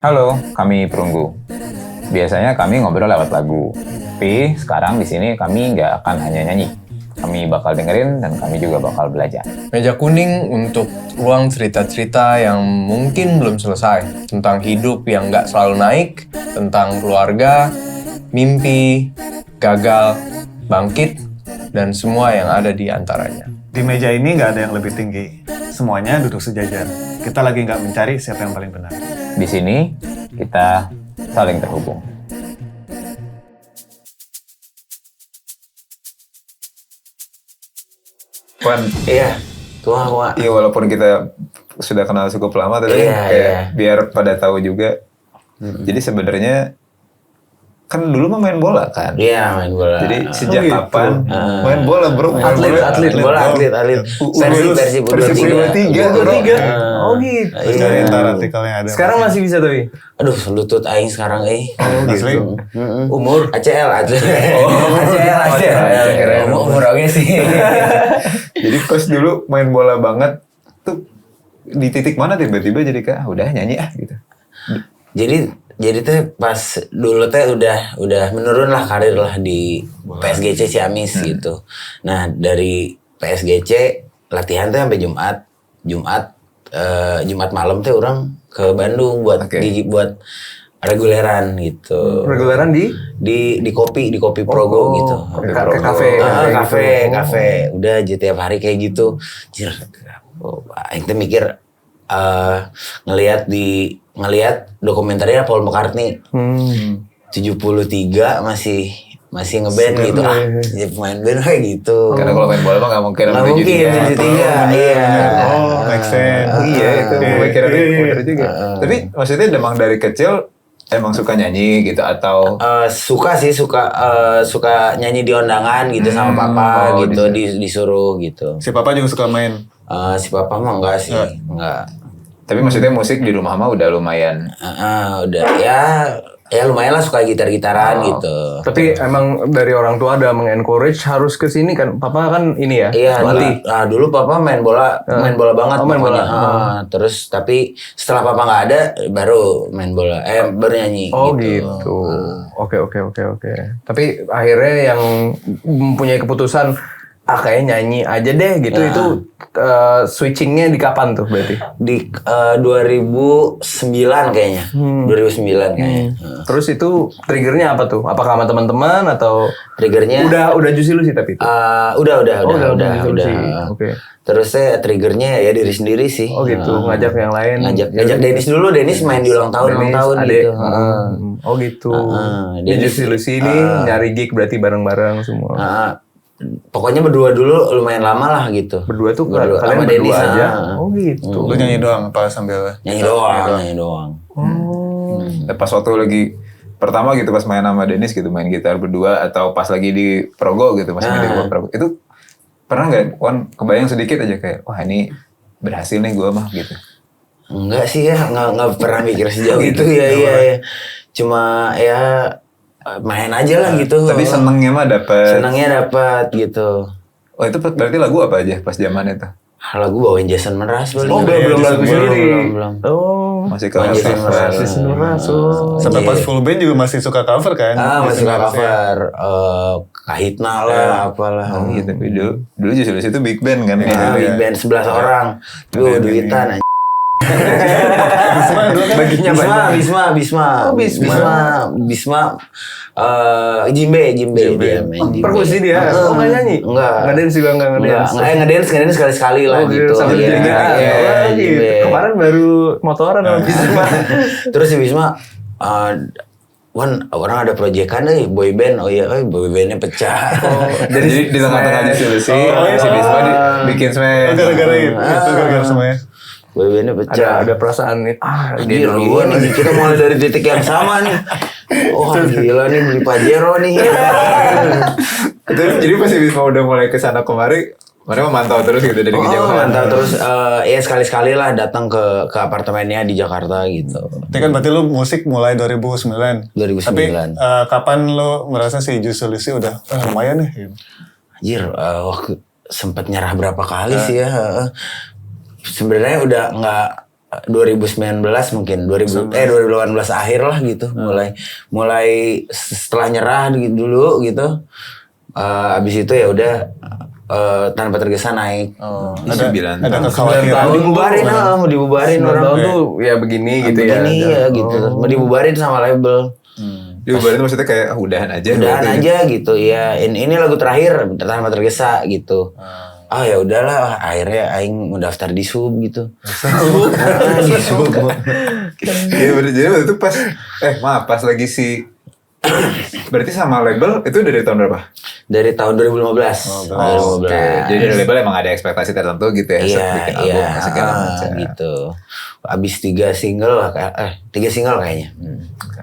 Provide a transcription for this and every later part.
Halo, kami Perunggu. Biasanya kami ngobrol lewat lagu, tapi sekarang di sini kami nggak akan hanya nyanyi. Kami bakal dengerin dan kami juga bakal belajar. Meja kuning untuk ruang cerita-cerita yang mungkin belum selesai. Tentang hidup yang nggak selalu naik, tentang keluarga, mimpi, gagal, bangkit, dan semua yang ada di antaranya. Di meja ini nggak ada yang lebih tinggi. Semuanya duduk sejajar. Kita lagi nggak mencari siapa yang paling benar. Di sini kita saling terhubung. Wan, Iya, tua. iya walaupun kita sudah kenal cukup lama, tapi Iya, kayak iya. biar pada tahu juga. Jadi sebenarnya kan dulu mah main bola kan. Iya, main bola. Jadi sejak gitu. kapan main bola bro? Main atlet. Versi Persib 23 Oh gitu. Iya. Cari ntar artikelnya ada. Sekarang masih bisa tapi? Aduh, lutut aing sekarang Asli. Umur ACL. Umur oke sih. Jadi pas dulu main bola banget tuh di titik mana tiba-tiba jadi kayak udah nyanyi gitu. Jadi teh pas dulu teh udah menurun lah karir lah di PSGC Ciamis gitu. Nah, dari PSGC latihan teh sampai Jumat malam teh orang ke Bandung buat buat reguleran gitu. Reguleran Di kopi Progo gitu. Kafe. Udah aja tiap hari kayak gitu. Jir, aing teh mikir ngelihat dokumenternya Paul McCartney. 73 masih ngeband gitu jadi pemain band kayak gitu. Karena kalau main bola mah nggak mungkin Nggak mungkin 73. Iya. Make sense. Iya itu pemikirannya bener juga. Tapi maksudnya emang dari kecil emang suka nyanyi gitu atau Suka nyanyi di undangan gitu sama papa gitu disuruh gitu. Si papa juga suka main. Si papa mah enggak sih, enggak. tapi maksudnya musik di rumah mah udah lumayan. Udah ya lumayan lah suka gitar-gitaran gitu. Tapi emang dari orang tua ada mengencourage harus ke sini kan? Papa kan ini ya, Iya, pelatih. dulu papa main bola banget main bola. pokoknya. Terus tapi setelah papa nggak ada baru main bola, baru nyanyi. Oh gitu. Oke. Tapi akhirnya yang mempunyai keputusan kayaknya nyanyi aja deh gitu. Itu switchingnya di kapan tuh berarti? Di 2009 kayaknya. 2009 kayaknya. Terus itu triggernya apa tuh? Apakah sama teman-teman atau Triggernya udah Juicy Lucy tapi itu? udah. Juicy Lucy. Oke. Terus saya triggernya ya diri sendiri sih. Oh gitu, ngajak yang lain. Ngajak Dennis dulu. Dennis main di ulang tahun adek. gitu. Oh gitu. Di Dennis- Juicy Lucy ini nyari gig berarti bareng-bareng semua. Pokoknya berdua dulu lumayan lama lah gitu. Berdua tuh Berdua, kalian sama berdua Dennis, aja. Oh gitu. Lu nyanyi doang apa sambil Nyanyi doang. Pas waktu lagi pertama gitu pas main sama Dennis gitu main gitar berdua atau pas lagi di Progo gitu pas main di Progo itu pernah nggak Wan kebayang sedikit aja kayak wah ini berhasil nih gue mah gitu. Enggak sih ya, enggak pernah mikir sejauh itu ya. Cuma ya main aja lah gitu. Tapi senengnya mah dapet. Senangnya dapat gitu. Oh itu berarti lagu apa aja pas zaman itu? Lagu bawain Jason Mraz paling. Oh belum lagu sendiri. Belum. Oh. Masih ke Bawain Jason Mraz. Jason Mraz. sampai pas full band juga masih suka cover kan? Masih suka cover Kahitna lah, apalah. Oh iya tapi dulu justru itu big band kan. Big band 11 orang. Duitan anjing. Baginya banyak. Bisma. Jimbe dia main Jimbe. Perkusi dia. Oh nggak nyanyi? Enggak. Ngedance juga nggak ngedance. Ngedance sekali-sekali lah gitu. Sambil Iya, jaga. iya, Oh, gitu. Jimbe. Kemarin baru motoran sama Bisma. Terus si Bisma Wan, orang ada proyekan boy band. Oh iya, boy bandnya pecah. Jadi di tengah-tengahnya si Lucy, si Bisma bikin smash. Gara-gara itu, gara-gara semuanya. Boy bandnya pecah. Ada perasaan nih. Dia duluan nih, kita mulai dari titik yang sama nih. Oh gila nih beli Pajero nih. Jadi pas si Bisma udah mulai kesana kemari, mereka memantau terus gitu dari kejauhan. Mantap terus ya sekali-sekali lah datang ke apartemennya di Jakarta gitu. Tapi kan berarti lu musik mulai 2009. 2009. Tapi kapan lu merasa si Juicy Lucy udah lumayan nih? Anjir, waktu sempat nyerah berapa kali sih ya. Sebenarnya udah 2019 mungkin 2018 akhir lah gitu, mulai setelah nyerah dulu gitu. Abis itu ya udah tanpa tergesa naik. Ada 9 kekhawatiran. Dibubarin mau dibubarin 9 orang tahun tuh ya begini gitu ya. begini ya gitu. Mau dibubarin sama label. Diubarin itu maksudnya kayak udahan aja. Udahan berarti. aja gitu ya. Ini lagu terakhir tanpa tergesa gitu. Ya udahlah, akhirnya aing mau daftar di sub gitu. Di sub. Iya bener. Jadi waktu itu pas lagi berarti sama label itu dari tahun berapa? Dari tahun 2015. Oke. Jadi dari label emang ada ekspektasi tertentu gitu ya, Iya, bikin album segala macam. gitu. Abis 3 single lah, 3 single kayaknya.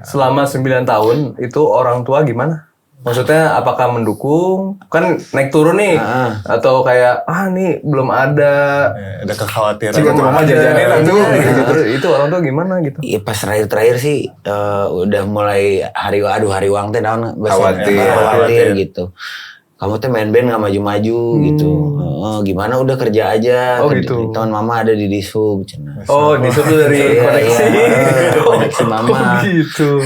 Selama 9 tahun itu orang tua gimana? Maksudnya apakah mendukung? Kan naik turun nih. Atau kayak, nih belum ada. Ada kekhawatiran. Jika tuh mama jajanin lah tuh. Gitu. Itu orang tua gimana gitu? Iya pas terakhir sih udah mulai hari uang teh naon Khawatir. gitu. Kamu teh main band gak maju-maju gitu. Gimana udah kerja aja. Gitu. Teman mama ada di Disub. Disuruh dari Iya, koneksi. koneksi mama. Gitu.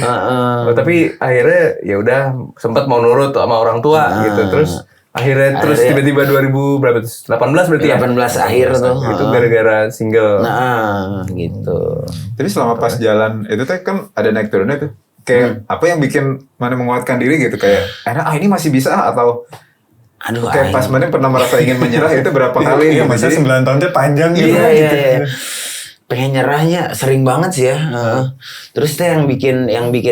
Tapi akhirnya ya udah sempat mau nurut sama orang tua gitu. Terus akhirnya tiba-tiba 2018 berarti ya? 18 akhir tuh. Itu gara-gara single. Gitu. Tapi selama pas jalan itu teh kan ada naik turunnya tuh. Kayak apa yang bikin mana menguatkan diri gitu kayak ini masih bisa atau Aduh, kayak pas mana pernah merasa ingin menyerah itu berapa kali Iya, gitu. masa Jadi 9 tahun itu panjang gitu. Iya. Pengen nyerahnya sering banget sih ya. Terus teh yang bikin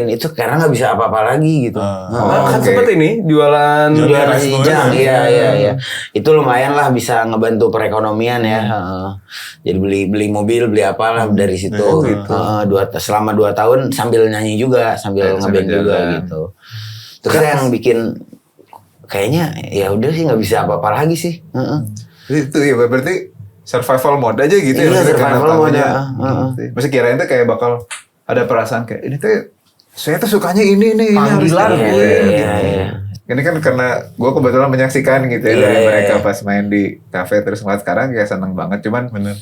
itu karena nggak bisa apa-apa lagi gitu. Kan oke. sempet ini jualan Jualan rice bowl. hijau, iya. Itu lumayan lah bisa ngebantu perekonomian ya. Jadi beli mobil, beli apalah dari situ. Selama 2 tahun sambil nyanyi juga, sambil ngeband juga jalan. gitu. Terus yang bikin kayaknya ya udah sih nggak bisa apa-apa lagi sih. itu ya berarti survival mode aja gitu Iya, ya. maksudnya survival karena mode, tahunya. Masih kirain tuh kayak bakal ada perasaan kayak ini tuh saya tuh sukanya ini harus Panggilan, gitu. Iya. Ini kan karena gue kebetulan menyaksikan gitu ya dari mereka pas main di kafe terus ngeliat sekarang kayak seneng banget cuman Bener.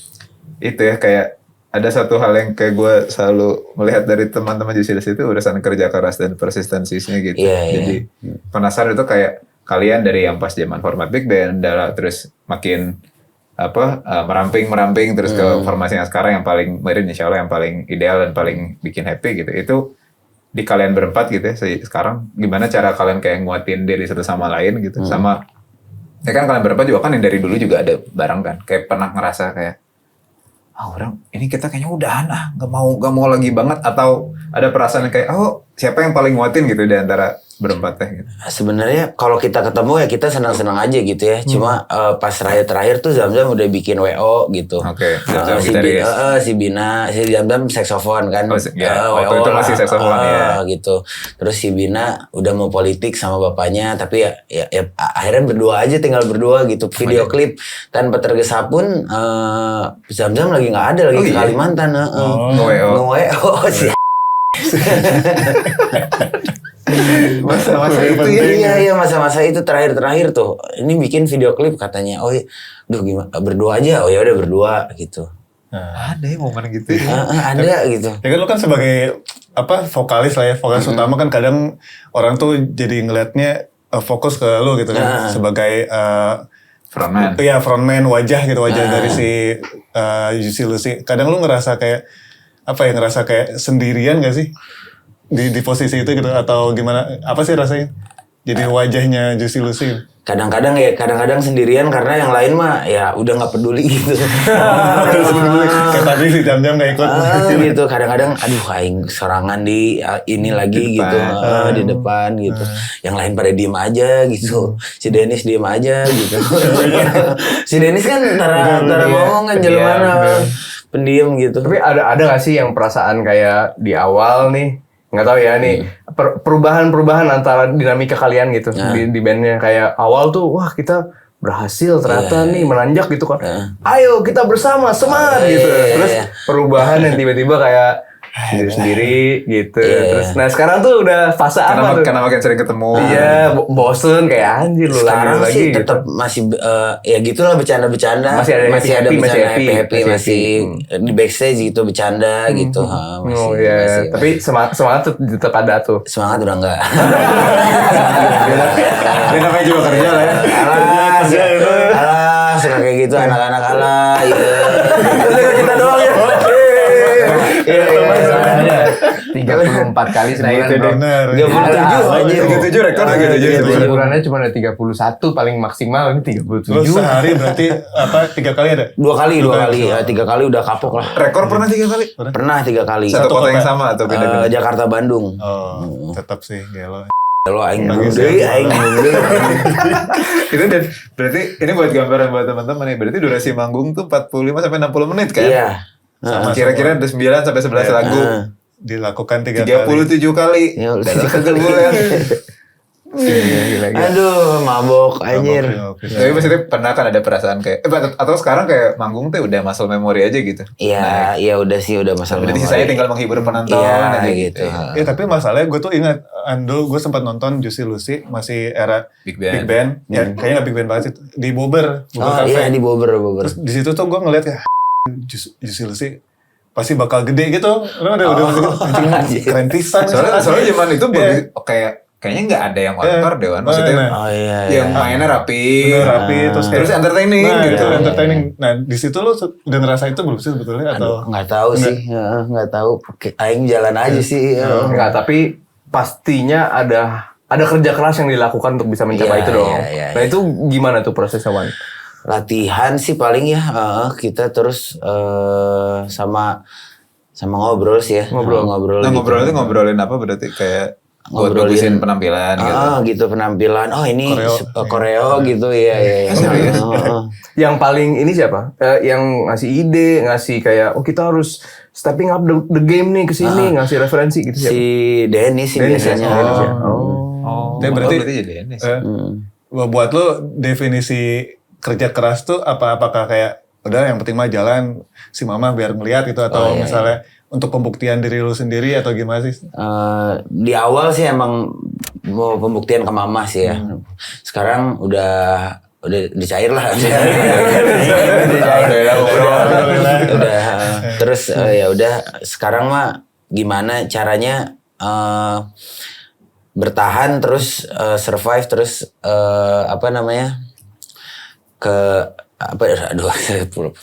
itu ya kayak ada satu hal yang kayak gue selalu melihat dari teman-teman Jusilus itu urusan kerja keras dan persistensinya gitu. Jadi penasaran itu kayak kalian dari yang pas zaman format big band terus makin meramping terus ke formasi yang sekarang yang paling modern insya Allah yang paling ideal dan paling bikin happy gitu. Itu di kalian berempat gitu ya sekarang gimana cara kalian kayak nguatin diri satu sama lain gitu sama ya kan kalian berempat juga kan yang dari dulu juga ada bareng kan kayak pernah ngerasa kayak orang ini kita kayaknya udahan nggak mau lagi banget atau ada perasaan yang kayak siapa yang paling nguatin gitu di antara berempat teh gitu. Sebenarnya kalau kita ketemu ya kita senang-senang aja gitu ya. Cuma pas terakhir tuh Zamzam udah bikin WO gitu. Oke, Zamzam gitaris. Si Zamzam saksofon kan. Waktu itu masih saksofon ya. Gitu. Terus si Bina udah mau politik sama bapaknya tapi ya akhirnya berdua aja tinggal berdua gitu. Video klip Tanpa Tergesa pun Zamzam lagi nggak ada lagi ke Kalimantan. Nge-WO sih. Masa-masa itu ya. Iya masa-masa itu terakhir tuh. Ini bikin video klip katanya. Gimana berdua aja. Ya udah berdua gitu. Ada ya momen gitu ya. Ada gitu. Ya kan lu kan sebagai vokalis lah ya, vokalis utama kan kadang orang tuh jadi ngelihatnya fokus ke lu gitu kan sebagai frontman. Iya, frontman wajah dari si Juicy Lucy. Kadang lu ngerasa kayak ngerasa kayak sendirian gak sih? Di posisi itu gitu atau gimana? Apa sih rasanya? Jadi wajahnya Juicy Lucy. Kadang-kadang sendirian karena yang lain mah ya udah nggak peduli gitu. Kayak tadi si Jam-Jam gak ikut. Gitu. Kadang-kadang aing sorangan di ini lagi Di gitu depan. di depan gitu. Yang lain pada diem aja gitu. Si Dennis diem aja gitu. Si Dennis kan antara ngomong kan jelema pendiam gitu. Tapi ada nggak sih yang perasaan kayak di awal nih? Nggak tahu ya nih perubahan antara dinamika kalian gitu di bandnya kayak awal tuh wah kita berhasil ternyata nih menanjak gitu kan ayo kita bersama semangat gitu terus perubahan yang tiba-tiba kayak sendiri gitu. Iya. Terus nah sekarang tuh udah fase apa tuh? Karena makin sering ketemu. Iya, bosen kayak anjir lu Sekarang lagi sih gitu. tetap masih ya gitulah bercanda-bercanda. Masih ada happy-happy, masih happy. happy, Masih masih di backstage gitu bercanda gitu. Masih, Oh iya, masih, tapi semangat tuh tetap ada tuh. semangat udah enggak. Dia namanya juga kerja lah ya. Alah, suka kayak gitu anak-anak alah. Kita doang ya. Iya, 34 kali sebulan. itu bro. Bener. 37 anjir. 37 rekor 37. Sebulannya cuma ada 31 paling maksimal, ini 37. Lu sehari berarti apa 3 kali ada? Dua kali. 3 kali udah kapok lah. Rekor pernah 3 kali? Pernah 3 kali. Satu kota yang sama atau beda-beda? Jakarta Bandung. Oh, tetap sih gelo. Lo aing Bagus deui, ya. aing deui. Itu dan berarti ini buat gambaran buat teman-teman nih. Berarti durasi manggung tuh 45 sampai 60 menit kan? Iya. Kira-kira ada 9 sampai 11 lagu. Dilakukan 3 kali. 37 kali. Ya, Dalam 1 bulan. Aduh, mabok anjir. Oke. Tapi maksudnya pernah kan ada perasaan kayak atau sekarang kayak manggung tuh udah muscle memory aja gitu. Iya, iya udah sih udah masalah. Berarti sisanya tinggal menghibur penonton Iya, aja gitu. Ya tapi masalahnya gue tuh ingat Ando, gue sempat nonton Juicy Lucy masih era Big Band. Ya kayaknya nggak Big Band banget sih di Bobber Oh Cafe. iya di Bobber. Terus di situ tuh gue ngeliat kayak Juicy Lucy pasti bakal gede gitu. Lo udah anjing keren pisan. Soalnya zaman itu Iya. kayaknya nggak ada yang outdoor deh Wan. Maksudnya Nah. Oh iya. yang mainnya rapi. Bener rapi terus kayak Terus entertaining nah, gitu. itu entertaining. Nah di situ lo udah ngerasa itu belum sih sebetulnya atau Nggak tahu sih, nggak tahu. Aing jalan aja sih. Enggak, tapi pastinya ada kerja keras yang dilakukan untuk bisa mencapai Iya, itu dong. iya, Nah itu gimana tuh prosesnya Wan? Latihan sih paling ya kita terus sama ngobrol sih ya. Ngobrol. Nah gitu. ngobrol itu ngobrolin apa berarti kayak buat Ngobrolin. bagusin penampilan gitu. Gitu penampilan. Oh ini koreo gitu ya. Serius? Yang paling ini siapa? Yang ngasih ide, ngasih kayak kita harus stepping up the game nih ke sini, ngasih referensi gitu siapa? Si Dennis sih Dennis ya? biasanya. Dennis ya? Oh, Tapi berarti jadi Dennis. buat lo definisi kerja keras tuh apakah kayak udah yang penting mah jalan si mama biar ngeliat gitu atau misalnya untuk pembuktian diri lu sendiri atau gimana sih? Di awal sih emang mau pembuktian ke mama sih ya. Sekarang udah dicair lah. Udah. Terus ya udah sekarang mah gimana caranya bertahan terus survive terus apa namanya aduh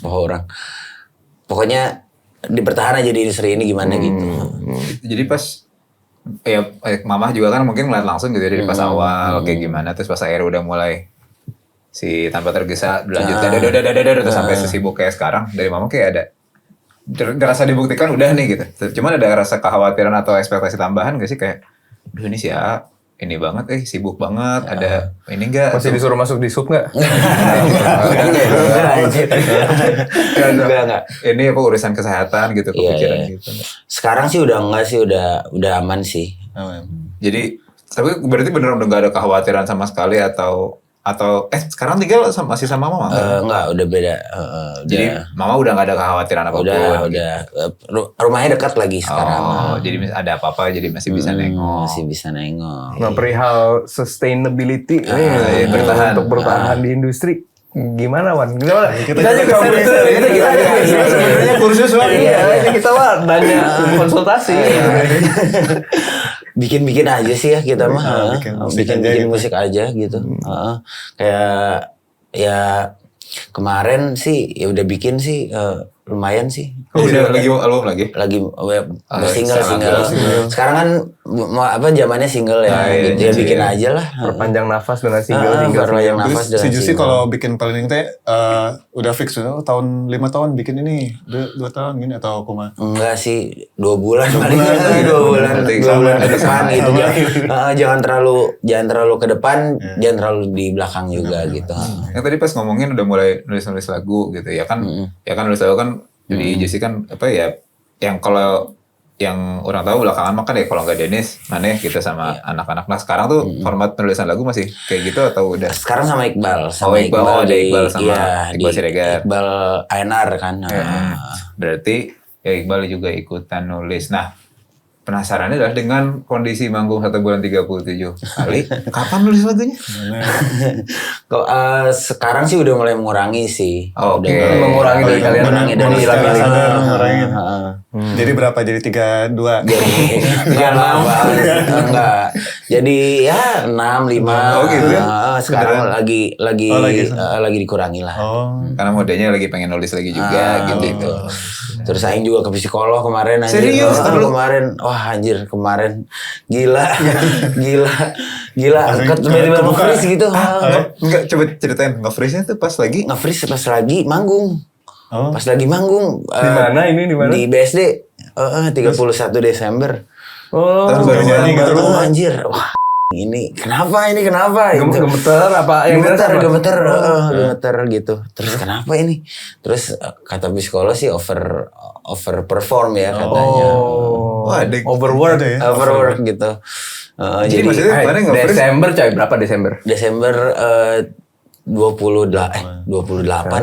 orang pokoknya dipertahan aja di industri ini gimana gitu. Jadi pas mamah juga kan mungkin ngeliat langsung gitu ya dari pas awal kayak gimana terus pas akhirnya udah mulai si tanpa tergesa berlanjut terus sampai sesibuk kayak sekarang dari mama kayak ada rasa dibuktikan udah nih gitu. Cuman ada rasa kekhawatiran atau ekspektasi tambahan gak sih kayak duh ini sih ya ini banget sibuk banget ada ini enggak Masih disuruh masuk di sub nggak? Enggak. ini apa urusan kesehatan gitu kepikiran Iya. gitu. Sekarang sih udah enggak sih udah aman sih. Jadi tapi berarti beneran udah gak ada kekhawatiran sama sekali atau sekarang tinggal masih sama mama? Enggak, udah beda. Jadi mama udah gak ada kekhawatiran apapun. Udah. Rumahnya dekat lagi sekarang. Oh, jadi ada apa-apa jadi masih bisa nengok. Masih bisa nengok. Nah perihal sustainability bertahan. untuk bertahan di industri gimana Wan? Kita juga Kita sebenarnya kursus Wan. Iya, kita Wan nanya konsultasi. Bikin aja sih ya kita mah. bikin musik aja gitu. Musik aja gitu. Kayak ya kemarin sih ya udah bikin sih lumayan sih. Udah lagi album lagi? Lagi single. Sekarang kan zamannya single ya. Gitu ya bikin aja lah. Perpanjang nafas dengan single. Perpanjang nafas Terus si dengan Juicy single. kalau bikin planning teh udah fix udah 5 tahun bikin ini 2 tahun gini atau kuma? Enggak sih 2 bulan paling 2 bulan ke depan gitu jangan terlalu ke depan jangan terlalu di belakang juga gitu. Yang tadi pas ngomongin udah mulai nulis lagu gitu ya kan nulis lagu kan di Juicy kan apa ya yang kalau yang orang tahu belakangan mah kan ya kalau nggak Dennis Maneh gitu sama anak-anak. Nah sekarang tuh format penulisan lagu masih kayak gitu atau udah? Sekarang sama Iqbal Iqbal sama Iqbal Siregar. Iqbal ANR kan. Berarti ya Iqbal juga ikutan nulis. Nah, penasarannya adalah dengan kondisi manggung 1 bulan 37 kali, kapan nulis lagunya? Kok sekarang sih udah mulai mengurangi sih. Oke. Udah Mengurangi dari kalian. mengurangi dari Secara sadar ngurangin. Heeh. Jadi berapa? Jadi 32. Enggak. Jadi ya 6, 5. Oh, gitu ya? Sekarang lagi Oh, lagi dikurangi lah. Oh. Karena modenya lagi pengen nulis lagi juga gitu. Terus aing juga ke psikolog kemarin anjir. Serius? Kemarin. Wah anjir kemarin. Gila. Tiba-tiba nge-freeze gitu. Enggak, coba ceritain nge-freeze-nya tuh pas lagi Nge-freeze pas lagi manggung. Oh. Pas lagi manggung. Di mana ini, di mana? Di BSD. 31 Desember. Oh, Terus baru nyanyi gitu. Anjir. Wah, ini kenapa? Gitu. gemeter apa yang Gemeter gitu. Terus kenapa ini? Terus kata psikolog sih over perform ya katanya. Wah, ada overwork Ada ya? Overwork gitu. Jadi maksudnya kemarin nge-freeze Desember coy, berapa Desember? Desember 28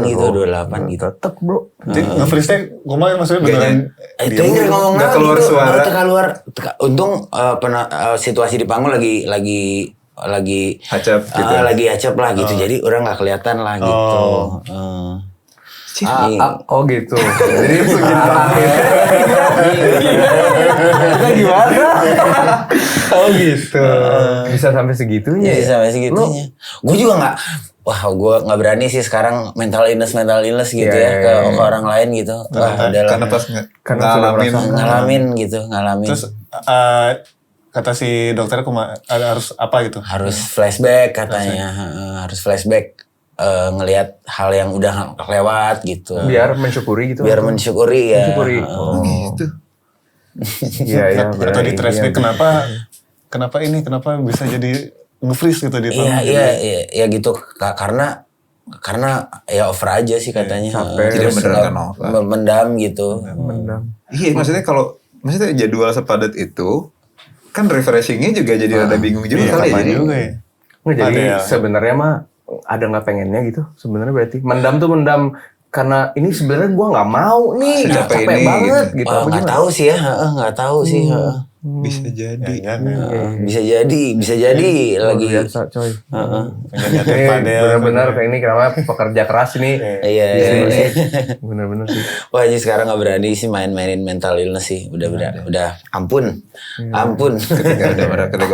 gitu, 28 gitu. Tetep bro. Jadi nge-freeze-nya kemarin maksudnya beneran Itu yang ngomong nggak keluar gitu, suara. keluar. Untung situasi di panggung lagi Hacap gitu. lagi acap lah gitu. Jadi orang nggak kelihatan lah gitu. Oh gitu. Jadi kita gimana? Oh gitu. Bisa sampai segitunya. Jadi sampai segitunya. Gue juga nggak. Wah, gue nggak berani sih sekarang mental illness gitu ya ke orang lain gitu. Wah, adalah Karena pas Karena ngalamin ngalamin. Terus kata si dokter harus apa gitu? Harus flashback katanya, harus flashback ngelihat hal yang udah lewat gitu. Biar mensyukuri gitu. Biar mensyukuri ya. Mensyukuri. gitu. Iya iya. Atau di flashback kenapa bisa jadi nge-freeze gitu di Iya gitu karena ya over aja sih katanya. Capek. Tidak Terus beneran nggak- over. mendam gitu. Mendam. Iya, maksudnya jadwal sepadat itu kan refreshingnya juga jadi rada bingung juga Iya, kali ya. kapan Jadi juga ya? Nggak, jadi Ada ya. sebenarnya mah ada nggak pengennya gitu sebenarnya berarti mendam tuh mendam karena ini sebenarnya gua nggak mau nih Secapek capek ini, banget gitu. Apa Nggak gimana? tahu sih ya, nggak tahu sih. bisa jadi. Bisa jadi Luar lagi. biasa coy. Pengen padel. Bener-bener kayak ini karena pekerja keras ini. Iya. Bener-bener sih. Wah, jadi sekarang nggak berani sih main-mainin mental illness sih. Udah ampun. Ketika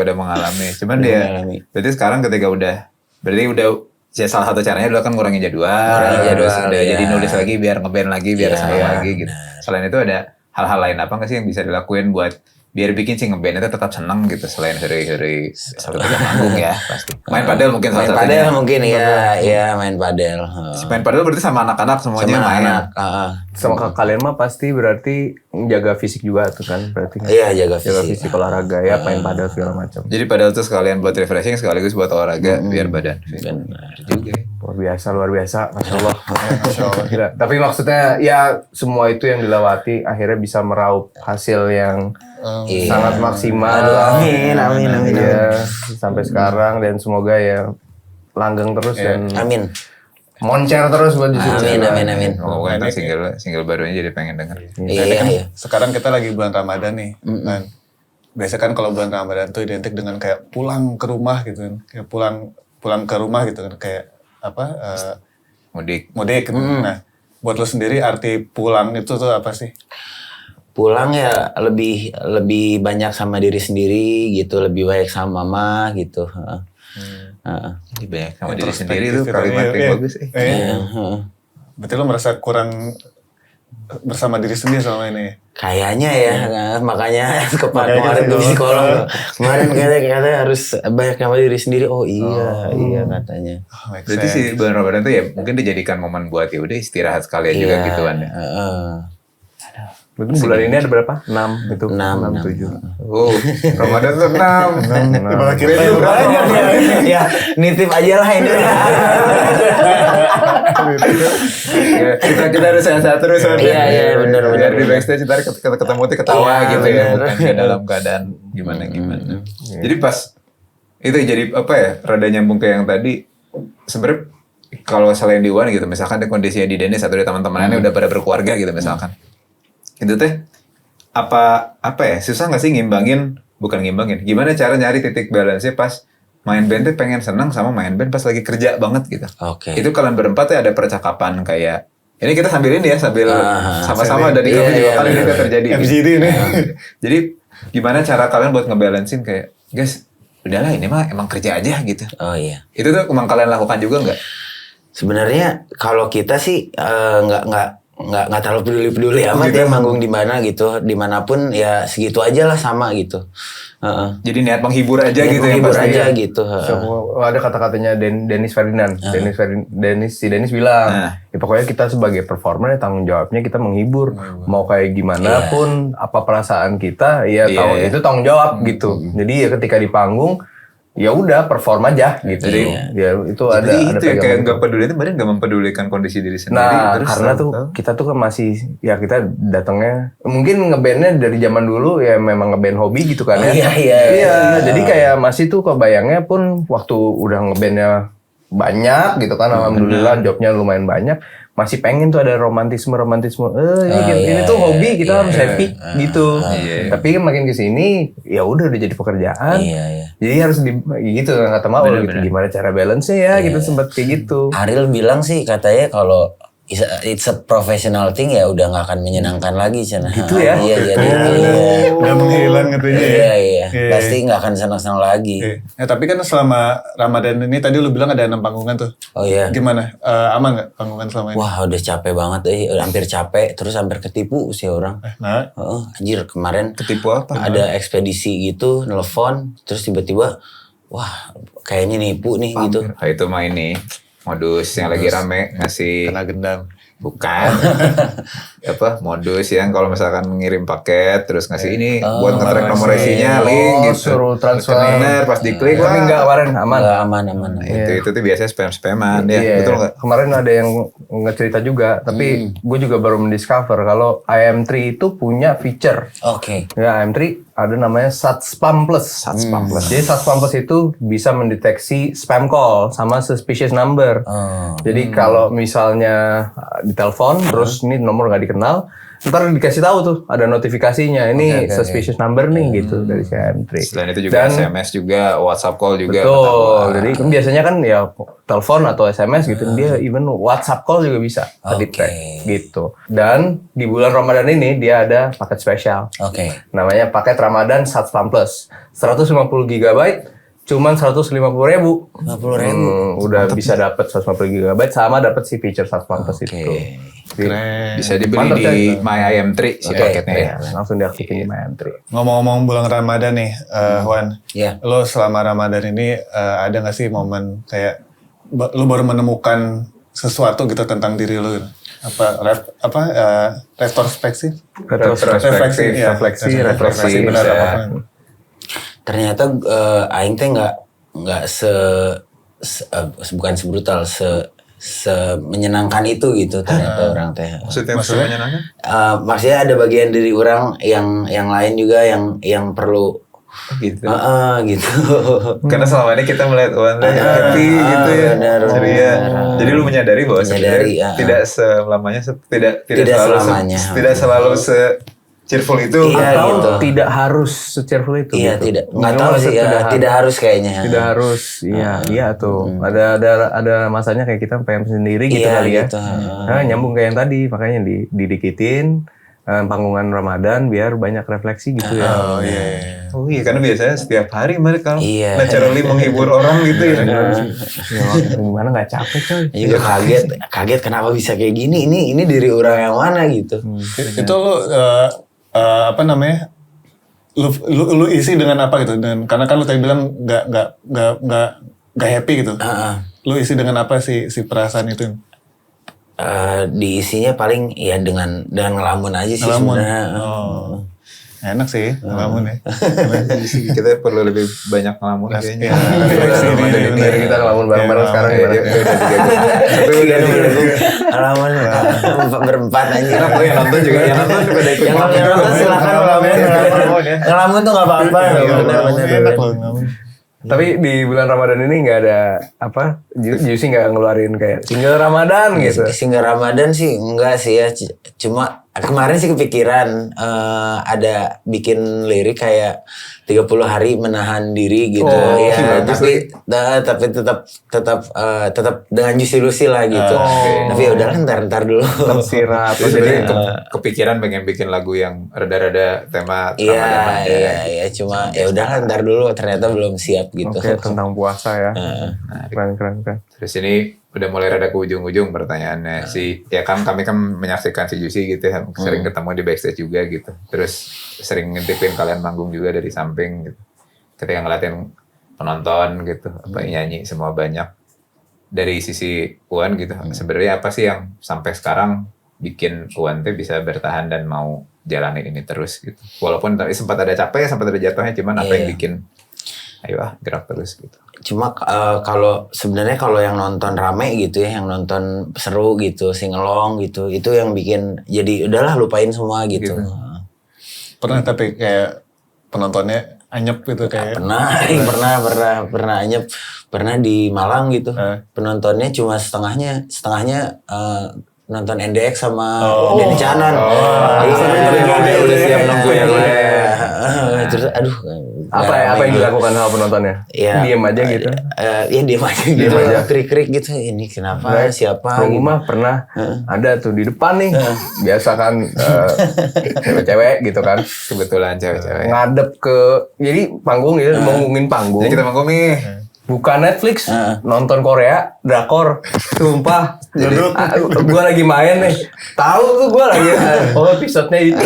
udah mengalami. Cuman Udah dia mengalami. berarti sekarang berarti udah ya salah satu caranya adalah kan ngurangin jadwal. Terus udah iya. jadi nulis lagi biar ngeband lagi biar Iya, senang lagi gitu. Selain itu ada hal-hal lain apa nggak sih yang bisa dilakuin buat biar bikin si ngeband itu tetap seneng gitu selain hari-hari satu tiga manggung ya pasti. Main padel mungkin salah Main satunya. padel mungkin ya main padel. Main padel berarti sama anak-anak semuanya Sama main. anak. Sama kalian mah pasti berarti jaga fisik juga tuh kan berarti. Iya, jaga fisik. olahraga ya, main padel segala macam. Jadi padel tuh sekalian buat refreshing sekaligus buat olahraga biar badan. Benar. Juga. Luar biasa, masya Allah. Gila. Tapi maksudnya ya semua itu yang dilewati akhirnya bisa meraup hasil yang Iya. sangat maksimal. Amin. Iya, sampai sekarang dan semoga ya langgeng terus dan Amin. moncer terus buat Jussil. Amin. Oh, kan single barunya jadi pengen denger. Iya. Sekarang kita lagi bulan Ramadan nih. Kan. Biasa kan kalau bulan Ramadan tuh identik dengan kayak pulang ke rumah gitu kan. Kayak pulang ke rumah gitu kan. Kayak Mudik. mudik. Nah, buat lo sendiri arti pulang itu tuh apa sih? Pulang ya lebih banyak sama diri sendiri gitu, lebih baik sama mama gitu. Jadi banyak sama diri sendiri tuh kalimat yang bagus. Berarti lo merasa kurang bersama diri sendiri selama ini? Kayaknya ya, makanya kemarin ke psikolog. Kemarin katanya harus banyak sama diri sendiri. Oh iya katanya. Berarti si bulan Ramadan tuh ya mungkin dijadikan momen buat ya udah istirahat sekalian juga gituan ya. Berarti bulan ini ada berapa? 6 gitu. 6, 7. Oh, Ramadan tuh 6. Malah kira itu banyak ya. Ya, nitip aja lah ini. Kita harus sehat-sehat terus. Iya, benar. Biar di backstage ntar ketemu tuh ketawa Iya, gitu ya, benar. bukan kayak dalam keadaan gimana. Jadi pas itu jadi apa ya, rada nyambung ke yang tadi. Sebenarnya kalau selain di Wan gitu, misalkan di kondisinya di Dennis atau di teman-temannya udah pada berkeluarga gitu misalkan. itu teh apa ya susah nggak sih bukan ngimbangin, gimana cara nyari titik balance-nya pas main band tuh pengen senang sama main band pas lagi kerja banget gitu. Oke. Itu kalian berempat ya ada percakapan kayak ini kita sambil ini ya sambil sama-sama dari kami juga kan ini terjadi. FGD ini. Jadi gimana cara kalian buat ngebalancein kayak guys udahlah ini mah emang kerja aja gitu. Oh iya. Itu tuh emang kalian lakukan juga nggak? Sebenarnya kalau kita sih nggak terlalu peduli amat gitu. ya manggung di mana gitu, dimanapun ya segitu aja lah sama gitu. Jadi niat menghibur aja Ya, gitu ya menghibur pasti. aja gitu. Ada kata-katanya Dennis Ferdinand. Dennis bilang, ya pokoknya kita sebagai performer ya tanggung jawabnya kita menghibur. Mau kayak gimana pun apa perasaan kita, ya itu tanggung jawab gitu. Jadi ya ketika di panggung ya udah perform aja gitu. Jadi ya itu ada Jadi itu ya kayak pegangan nggak peduli itu berarti nggak mempedulikan kondisi diri sendiri. Nah, terus karena tuh kita tuh kan masih ya kita datangnya mungkin ngebandnya dari zaman dulu ya memang ngeband hobi gitu kan ya. Iya, jadi kayak masih tuh kebayangnya pun waktu udah ngebandnya banyak gitu kan, alhamdulillah jobnya lumayan banyak, masih pengen tuh ada romantisme ini tuh hobi kita harus happy gitu. Tapi kan makin kesini ya udah jadi pekerjaan. Jadi harus gitu kata Maul gitu, gimana cara balance-nya ya gitu, sempat kayak gitu. Ariel bilang sih katanya kalau it's a professional thing ya udah nggak akan menyenangkan lagi Cina. Gitu ya? Iya. Udah menghilang katanya ya. Iya. Pasti nggak akan senang-senang lagi. Tapi kan selama Ramadan ini tadi lu bilang ada 6 panggungan tuh. Oh iya. Gimana? Aman nggak panggungan selama ini? Wah udah capek banget udah hampir capek, terus hampir ketipu sih orang. Nah, Anjir kemarin ketipu apa? ada ekspedisi gitu, nelfon, terus tiba-tiba, wah kayaknya nipu nih gitu. Oh, itu mah ini modus yang lagi rame ngasih kena gendam. bukan apa modus yang kalau misalkan ngirim paket terus ngasih ini buat nge-track nomor isinya link gitu. Suruh transfer. Bener, pas diklik Tapi enggak kemarin aman. Nggak aman. Itu tuh biasanya spam-spaman ya, Iya. betul nggak? Kemarin ada yang nge-cerita juga, tapi gue juga baru mendiscover kalau IM3 itu punya feature. Oke. Ya, IM3 ada namanya Satspam Plus. Jadi Satspam Plus itu bisa mendeteksi spam call sama suspicious number. Jadi kalau misalnya ditelepon terus ini nomor nggak dikenal, ntar dikasih tahu tuh ada notifikasinya ini suspicious number nih gitu dari si IM3. Selain itu juga SMS juga, WhatsApp call juga. Betul. Jadi kan biasanya kan ya telepon atau SMS gitu, dia even WhatsApp call juga bisa detect gitu. Dan di bulan Ramadan ini dia ada paket spesial. Oke. Namanya paket Ramadan Satspam Plus. 150 GB cuman 150.000. 50.000. Udah bisa dapat 150 GB sama dapat si feature Satspam Plus itu. Bisa dibeli Mantap, di My IM3 si paketnya ya. Langsung diaktifin di IM3. Ngomong-ngomong bulan Ramadan nih, Juan. Iya. Lo selama Ramadan ini ada nggak sih momen kayak lo baru menemukan sesuatu gitu tentang diri lo? Gitu? Retrospeksi? Refleksi, ya. refleksi Benar bisa. apa? Ternyata aing teh nggak bukan sebrutal se menyenangkan itu gitu ternyata orang teh. Maksudnya menyenangkan? Maksudnya ada bagian diri orang yang lain juga yang perlu Gitu. gitu. Karena selama ini kita melihat Wan happy gitu ya, benar, ceria. Jadi lu menyadari bahwa Menyadari, sebenarnya tidak selamanya tidak selamanya. tidak selalu se cheerful itu. Iya, Atau gitu. tidak harus se-cheerful itu. Iya gitu. tidak nggak tahu Minimal sih ya, tidak harus kayaknya. Tidak harus, iya tuh. Ada masanya kayak kita pengen sendiri gitu Iya, kali ya. gitu. Nah, nyambung kayak yang tadi, makanya didikitin panggungan Ramadan biar banyak refleksi gitu ya. Oh iya, karena biasanya setiap hari mereka Iya. naturally menghibur orang gitu ya. Gimana nggak capek coy? Juga kaget kenapa bisa kayak gini. Ini diri orang yang mana gitu. Itu lo apa namanya? Lu isi dengan apa gitu? Dan karena kan lu tadi bilang nggak happy gitu. Lu isi dengan apa sih si perasaan itu? Diisinya paling ya dengan ngelamun aja sih Ngelamun. sebenarnya. Oh. Enak sih ngelamun ya. Kita perlu lebih banyak ngelamun kayaknya. Refleksi ini. Dari kita ngelamun bareng-bareng sekarang gimana? Ngelamun berempat aja. Oh yang nonton juga, yang nonton pada ikut Yang ngelamun. nonton silakan ngelamun. Ngelamun tuh nggak apa-apa. Benar-benar. Enak loh ngelamun. Tapi di bulan Ramadan ini nggak ada apa? Juicy nggak ngeluarin kayak single Ramadan gitu. Single Ramadan sih enggak sih ya. Cuma Kemarin sih kepikiran ada bikin lirik kayak 30 hari menahan diri gitu ya, tapi tetap dengan Juicy Lucy lah gitu. Tapi ya udah ntar dulu. Tersirat. Jadi kepikiran pengen bikin lagu yang rada-rada tema Ramadan. Iya, cuma ya udah ntar dulu, ternyata belum siap gitu. Oke, tentang puasa ya. Keren. Terus ini udah mulai rada ke ujung-ujung pertanyaannya ya kami kan menyaksikan si Juicy gitu ya, sering ketemu di backstage juga gitu. Terus sering ngintipin kalian manggung juga dari samping gitu. Ketika ngeliatin penonton gitu, apa nyanyi semua banyak. Dari sisi Uwan gitu, sebenarnya apa sih yang sampai sekarang bikin Uwan tuh bisa bertahan dan mau jalanin ini terus gitu. Walaupun sempat ada capek, sempat ada jatuhnya, cuman apa yang bikin ayo gerak terus gitu. Cuma kalau sebenarnya kalau yang nonton rame gitu ya, yang nonton seru gitu, singelong gitu, itu yang bikin jadi udahlah lupain semua gitu. Pernah tapi kayak penontonnya anyep gitu kayak. Pernah anyep, pernah di Malang gitu. Penontonnya cuma setengahnya nonton NDX sama Denny Canan. Udah siap nunggu yang lain. Terus aduh. Apa yang dilakukan sama penontonnya? Ya, diem aja gitu. Iya diem aja gitu. Krik-krik gitu. Ini kenapa? Siapa? Rumah pernah ada tuh di depan nih. Biasa kan cewek-cewek gitu kan. Kebetulan cewek-cewek. Ngadep ke jadi panggung gitu, manggungin panggung. Jadi kita manggung nih. Buka Netflix, nonton Korea, drakor, sumpah. Jadi gue lagi main nih, tahu tuh gue lagi, episode-nya itu.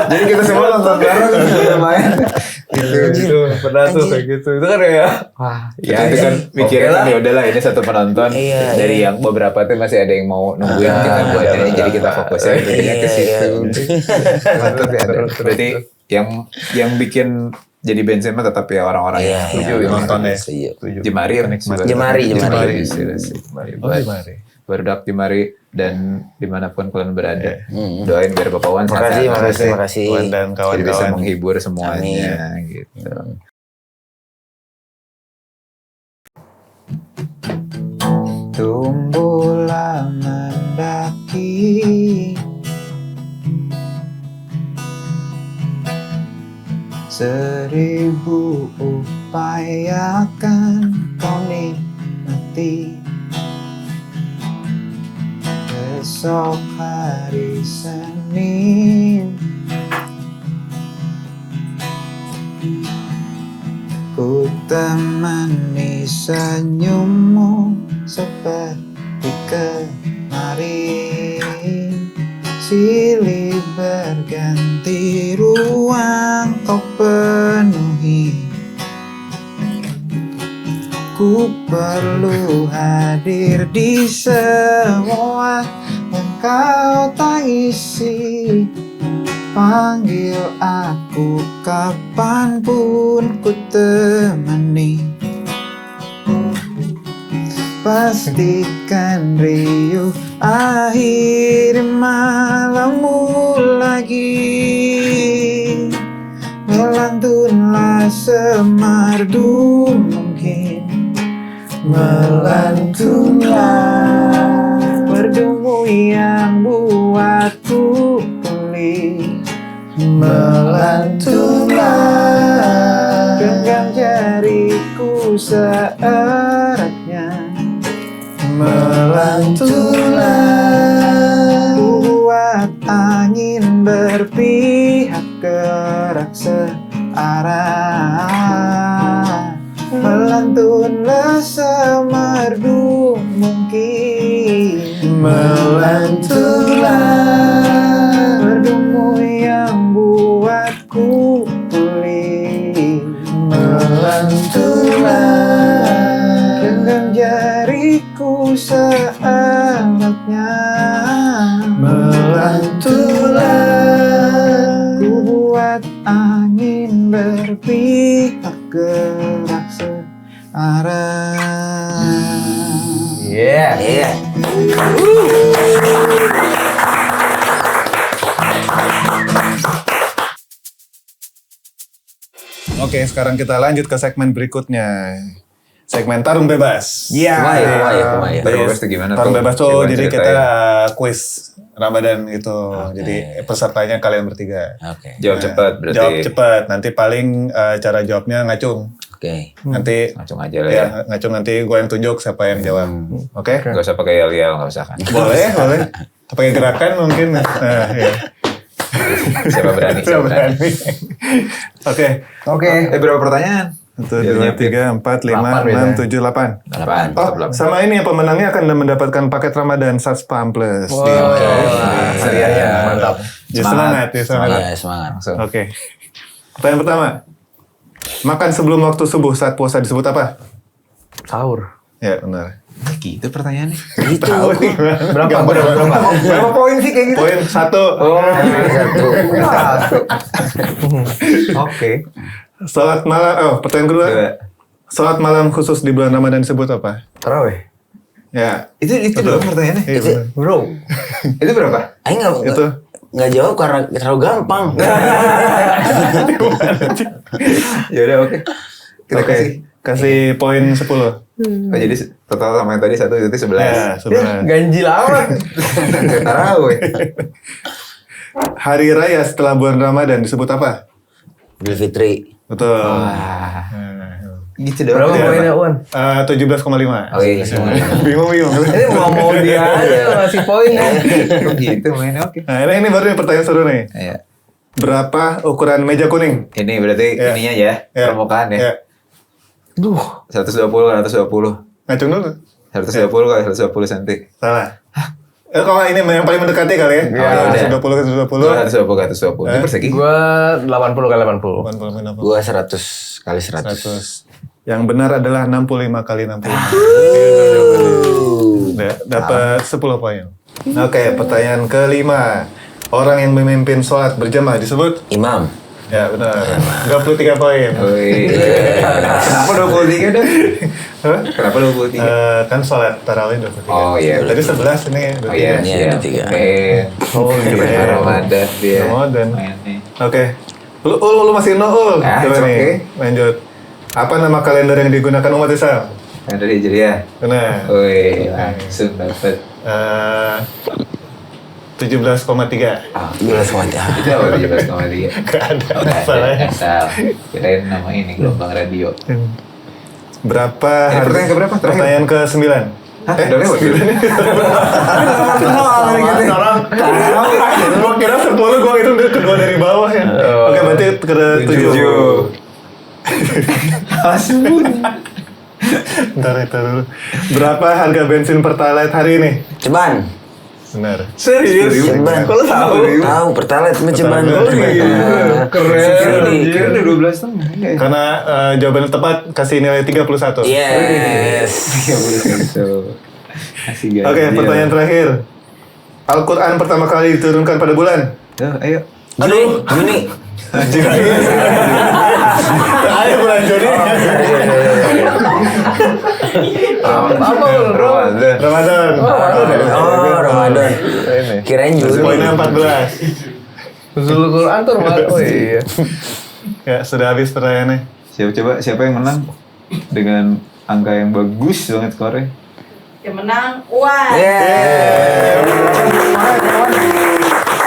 Jadi kita semua nonton bareng, kita main. Gitu, pernah tuh kayak gitu. Itu kan ya, wah, ya itu kan mikirnya kan ya udahlah ini satu penonton dari yang beberapa tuh masih ada yang mau nungguin kita buat ini, jadi kita fokusnya ke situ. Mantap ya. Berarti yang bikin jadi Benzema tetap ya orang-orang yang setuju nontonnya. Jemari. Barudak Jemari dan dimanapun kalian berada. Doain biar Bapak Wan Makasih. Wan dan jadi bisa kawan-kawan menghibur semuanya gitu. Tumbuhlah mendaki 1000 upaya kan kau nikmati. Besok hari Senin ku temani senyummu seperti kemarin. Silih berganti ruang kau penuhi. Ku perlu hadir di semua yang kau tangisi. Panggil aku kapanpun ku temani. Pastikan riuh akhir malammu lagi. Melantunlah semerdu mungkin. Melantunlah merdumu yang buatku pulih. Melantunlah genggam jariku seeratnya. Melantunlah buat angin berpihak gerak searah. Melantunlah semerdu mungkin. Melantunlah merdumu yang buatku pulih. Melantunlah genggam jariku seeratnya. Melantunlah ku buat angin berpihak gerak searah. Yeah. Oke, sekarang kita lanjut ke segmen berikutnya. Segmen Tarung Bebas. Kumaha. Tarung Bebas itu gimana Tarung tuh? Bebas tuh Coba jadi ceritain. kita quiz Ramadan gitu. Jadi pesertanya kalian bertiga. Oke. Jawab cepat berarti. Jawab cepat. Nanti paling cara jawabnya ngacung. Oke. Nanti Langsung aja lah ya ya. ngacung, nanti gue yang tunjuk siapa yang jawab. Oke? Gak usah pakai yel-yel, gak usah kan. Boleh. Pakai gerakan mungkin. Nah, ya. Siapa berani? Siapa berani. Oke. Berapa pertanyaan? 1, 2, 3, 4, 5, 6, 7, 8. 8. Oh, sama ini pemenangnya akan mendapatkan paket Ramadan Satspam Plus. Serianya mantap. Ya, semangat. Ya, semangat. Oke. Pertanyaan pertama. Makan sebelum waktu subuh saat puasa disebut apa? Sahur. Ya, benar. Gitu pertanyaannya. Itu. Berapa poin sih kayak gitu? Poin 1. Oke. Salat malam, pertanyaan kedua. Salat malam khusus di bulan Ramadan disebut apa? Tarawih. Ya. Itu doang pertanyaannya. Iya, benar. Bro. Itu berapa? Aing Itu. nggak jawab karena terlalu gampang. Ya udah oke. Kita Oke. Kasih poin 10. Oh, jadi total sama yang tadi 1 itu 11. Ya, sebenarnya. Ganjil amat. Tarawih. Hari raya setelah bulan Ramadan disebut apa? Idul Fitri. Betul. Gitu Berapa doang. poinnya, Wan? 17,5. Oh iya, semua. Bingung. Ini mau dia aja ngasih poin ya. Oh gitu mainnya oke. Nah, ini baru nih pertanyaan seru nih. Iya. Berapa ukuran meja kuning? Ini berarti Ya. ininya ya, Ya. permukaan ya. Ya. 120 120. Ngacung dulu. 120 kali 120 cm. Salah. Kalau ini yang paling mendekati kali ya. Iya. 120 ke 120. 120 kali 120. Ini persegi. Gua 80 kali 80. 80. Gua 100 kali 100. 100. Yang benar adalah 65 kali 60. Dapat 10 poin. Oke, pertanyaan kelima. Orang yang memimpin sholat berjamaah disebut? Imam. Ya, benar. 23 poin. Wih. Kenapa 23 dong? Kenapa 23? Kan sholat tarawih 23. Oh iya. Tadi 11 ini. Oh iya, Iya, siap. 23. Oh iya. Ramadan dia. Ramadan. Mainnya. Oke. Lu masih nol. Ah, Coba it's nih. okay. Lanjut. Apa nama kalender yang digunakan umat Islam? Yang dari Hijriah. Benar. Wih, langsung dapat. 17,3. Jelas banget. Itu apa 17,3? Gak ada Nggak masalahnya. ada, asal. Kirain nama ini gelombang radio. Berapa Ini hari? pertanyaan keberapa? Terakhir? Pertanyaan ke-9. Hah? Udah lewat? Gua kira 10, gua itu kedua dari bawah ya. Oke, berarti ke 7. Bentar itu dulu. Berapa harga bensin Pertalite hari ini? Ceban. Benar. Serius? Ceban. Kalau tahu? Tahu Pertalite mah ceban. Keren. Kira udah 12 tahun. Karena jawaban tepat kasih nilai 31. Yes. Oke, pertanyaan terakhir. Al-Quran pertama kali diturunkan pada bulan? Ayo. Juni. Ayo bulan Juni. Ramadan. Ramadan. Oh, Ramadan. Kirain Juni. Poinnya 14. Nuzul Quran tuh Ramadan. Oh iya. Ya, sudah habis pertanyaannya. Siapa yang menang dengan angka yang bagus banget skornya? Yang menang Wan.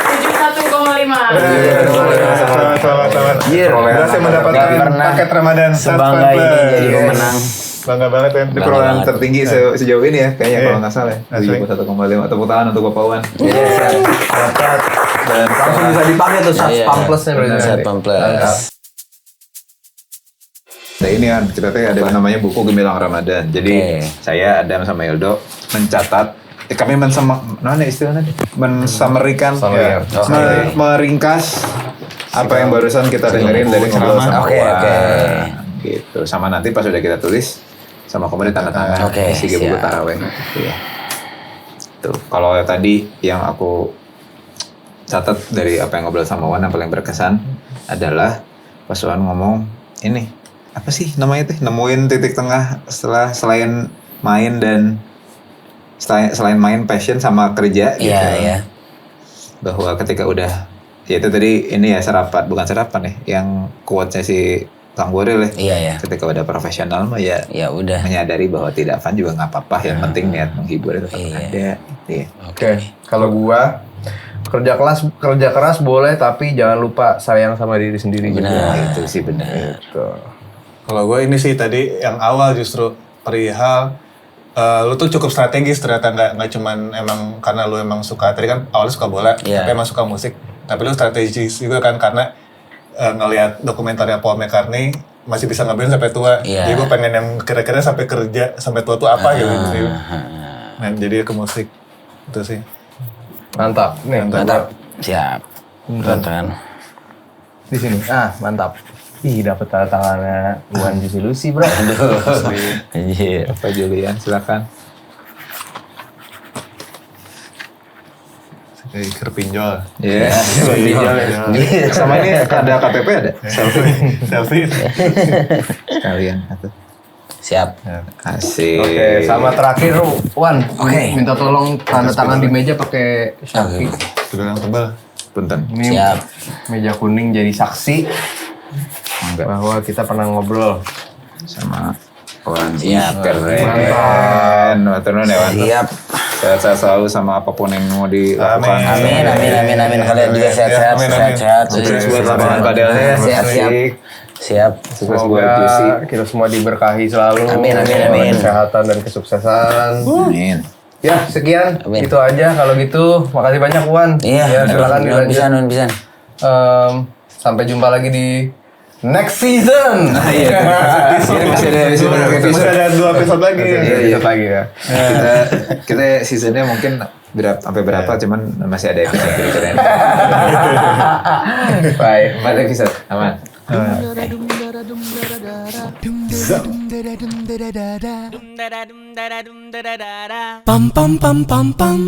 71,5. Sama-sama. Berhasil mendapatkan paket Ramadan Sebangga ini jadi pemenang. Bangga banget kan. Ini perolehan tertinggi sejauh ini ya, kayaknya Iya. kalau nggak salah ya. Asli. 71,5. Tepuk tangan untuk Bapak Wan. Dan langsung bisa dipakai tuh Satspam Plusnya berarti. Satpam Plus. Nah ini kan kita tuh ada namanya buku Gemilang Ramadan. Jadi saya Adam sama Ildo mencatat, kami mana istilahnya? Mensamerikan, Summary. meringkas apa yang barusan kita dengerin dari ngobrol sama Oke, Wan. oke. Gitu. Sama nanti pas udah kita tulis sama kemudian tanda tangan Oke, isi buku siap. taraweh. Iya. Tuh, kalau tadi yang aku catat dari apa yang ngobrol sama Wan yang paling berkesan adalah pas Wan ngomong ini apa sih namanya tuh, nemuin titik tengah setelah selain main dan selain main passion sama kerja gitu. Iya, iya. Bahwa ketika udah ya itu tadi ini ya bukan sarapan ya, yang quote-nya si Kang Boril ya. Iya, ya. Ketika udah profesional mah ya Ya udah. menyadari bahwa tidak fun juga nggak apa-apa, yang penting niat menghibur itu tetap Iya. ada gitu ya. Oke, kalau gua kerja keras boleh, tapi jangan lupa sayang sama diri sendiri juga. Benar. Itu sih benar. Gitu. Kalau gue ini sih tadi yang awal justru perihal lu tuh cukup strategis ternyata nggak cuman emang karena lu emang suka tadi kan awalnya suka bola Iya. tapi emang suka musik tapi lu strategis juga kan karena ngelihat dokumenternya Paul McCartney masih bisa ngeband sampai tua Iya. jadi gue pengen yang kira-kira sampai kerja sampai tua tuh apa gitu sih nah jadi ke musik itu sih Mantap. Nih, Mantap. Siap. Tonton. di sini. Mantap. Ih, dapet tanda tangannya Wan Juicy Lucy, bro. Anjir. Pak Julian, silakan. Iker pinjol Iya. Sama ini ada KTP ada? selfie Kalian atau Siap. asik. Oke, sama terakhir Wan. Oke. Minta tolong tanda tangan di meja pakai Sharpie. sudah yang tebal Punten. Ini Siap. meja kuning jadi saksi Enggak bahwa kita pernah ngobrol. sama Wan. Siap. Keren. Matur nuwun ya Wan. Siap. Sehat-sehat selalu sama apapun yang mau dilakukan. Amin. Kalian juga sehat-sehat. Amin, amin. Sehat-sehat. Sukses buat lapangan padelnya. Siap. Siap. Sukses buat Semoga Juicy. kita semua diberkahi selalu. Amin. Kesehatan dan kesuksesan. Amin. Ya, sekian. Amin. Itu aja kalau gitu. Makasih banyak Wan. Iya. Ya, silakan Nun dilanjut. bisa. Sampai jumpa lagi di next season. masih ada 2 episode lagi Episode lagi ya. Kita seasonnya mungkin sampai berapa, cuman masih ada episode berikutnya. Bye. 4 episode, aman. Pam pam pam pam pam.